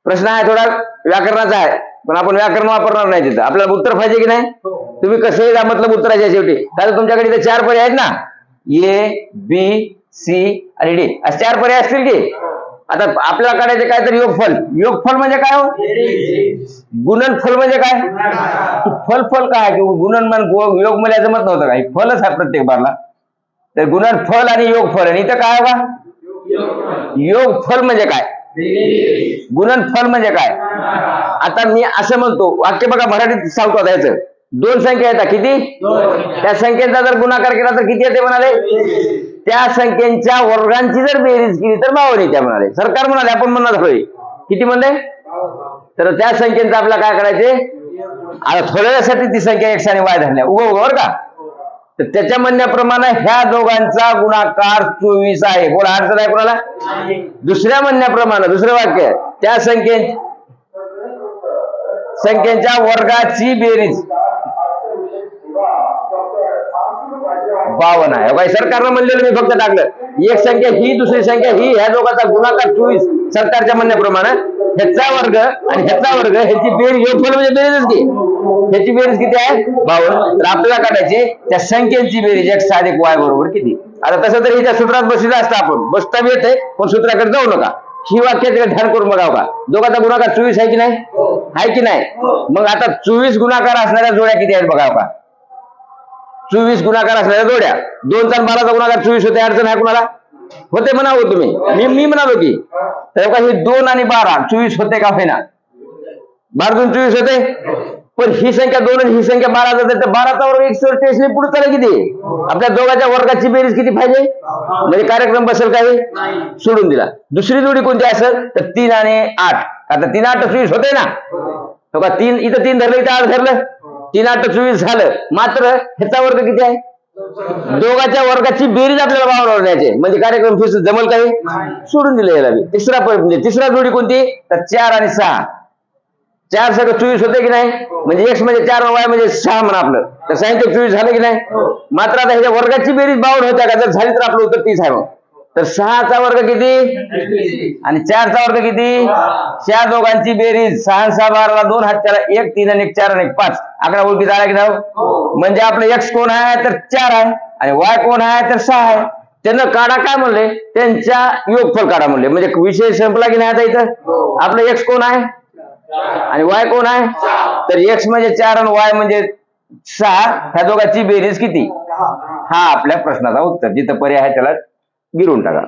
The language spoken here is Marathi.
प्रश्न आहे थोडा व्याकरणाचा आहे, पण आपण व्याकरण वापरणार नाही तिथं. आपल्याला उत्तर पाहिजे की नाही? तुम्ही कसंही जा, मतलब उत्तराच्या शेवटी. कारण तुमच्याकडे इथे 4 पर्याय आहेत ना, ए बी सी आणि डी, असे 4 पर्याय असतील की. आता आपल्याला काढायचे काय तर योगफल. योगफल म्हणजे काय हो? गुणनफल म्हणजे काय? फल काय की गुणन योग मला जमत नव्हतं काय, फलच आहे प्रत्येक बारला. तर गुणनफल आणि योगफल, आणि इथं काय बा? योगफल म्हणजे काय, गुणनफल म्हणजे काय. आता मी असं म्हणतो, वाक्य बघा मराठीत सांगतो आता याचं. 2 संख्या येतात, किती? त्या संख्येचा जर गुणाकार केला तर किती येते म्हणाले? त्या संख्येच्या वर्गांची जर बेरीज केली तर 52 येते म्हणाले. सरकार म्हणाले, आपण म्हणणार होय. किती म्हणले? तर त्या संख्येचं आपल्याला काय करायचे? आता थोड्या वेळासाठी ती संख्या x आणि y धरल्या उभं बरं का. तर त्याच्या म्हणण्याप्रमाणे ह्या दोघांचा गुणाकार 24 आहे. बोला, अडचण आहे कोणाला? दुसऱ्या म्हणण्याप्रमाणे दुसरं वाक्य, त्या संख्येच्या वर्गाची बेरीज 52 आहे. बाई सरकारनं म्हणलेलं मी फक्त टाकलं. एक संख्या ही, दुसरी संख्या ही, ह्या दोघांचा गुणाकार 24 सरकारच्या म्हणण्याप्रमाणे. ह्याचा वर्ग आणि ह्याचा वर्ग, ह्याची बेरीज, योगफल म्हणजे बेरीजच की. ह्याची बेरीज किती आहे? 52. तर आपल्याला काढायची त्या संख्येची बेरीज x अधिक y बरोबर किती. आता तसं तरी त्या सूत्रात बसलेलं असतं, आपण बसता बी येते, पण सूत्राकडे जाऊ नका. ही वाक्याचे ध्यान करून बघावं का. दोघांचा गुणाकार 24 आहे की नाही? आहे की नाही? मग आता 24 गुणाकार असणाऱ्या जोड्या किती आहेत बघावं का. 24 गुणाकार असणाऱ्या जोड्या, 2 चा 12चा गुणाकार 24 होते. अडचण आहे कुणाला? होते म्हणावं तुम्ही. मी म्हणालो की. तर हे 2 आणि 12 24 होते का होईना? 12 2 24 होते. पण ही संख्या 2 आणि ही संख्या 12 जाते, तर 12चा वर्ग 144 पुढे चालेल किती? आपल्या दोघांच्या वर्गाची बेरीज किती पाहिजे? म्हणजे कार्यक्रम बसेल काही? सोडून दिला. दुसरी जोडी कोणती असेल तर 3 आणि 8. आता 3 8 24 होते ना. 3 इथं 3 धरलं, इथं 8 धरलं, 3 8 24 झालं. मात्र ह्याचा वर्ग किती आहे? दोघांच्या वर्गाची बेरीज आपल्याला 52 न्यायची, म्हणजे कार्यक्रम फिक्स जमल काही? सोडून दिलं याला. तिसरा जोडी कोणती तर 4 आणि 6. 4 सगळं 24 होते की नाही? म्हणजे x म्हणजे 4 y म्हणजे 6 म्हणा आपलं. तर 6 24 झालं की नाही? मात्र आता ह्याच्या वर्गाची बेरीज 52 होत्या का? जर झाली तर आपलं उत्तर 30 आहे. मग तर 6चा वर्ग किती आणि 4चा वर्ग किती? त्या दोघांची बेरीज 6 6 12 2 हात त्याला 1 3 आणि 1 4 आणि 1 5. आकडा ओळखी झाला की नाही? म्हणजे आपलं x कोण आहे तर 4 आहे आणि y कोण आहे तर 6 आहे. त्यांना काढा काय म्हणले? त्यांच्या योगफल काढा म्हणले. म्हणजे विषय संपला की नाही? आता इथं आपलं x कोण आहे आणि y कोण आहे? तर x म्हणजे 4 आणि y म्हणजे 6. ह्या दोघांची बेरीज किती? हा आपल्या प्रश्नाचा उत्तर. जिथं पर्याय आहे त्याला गिरून टाका.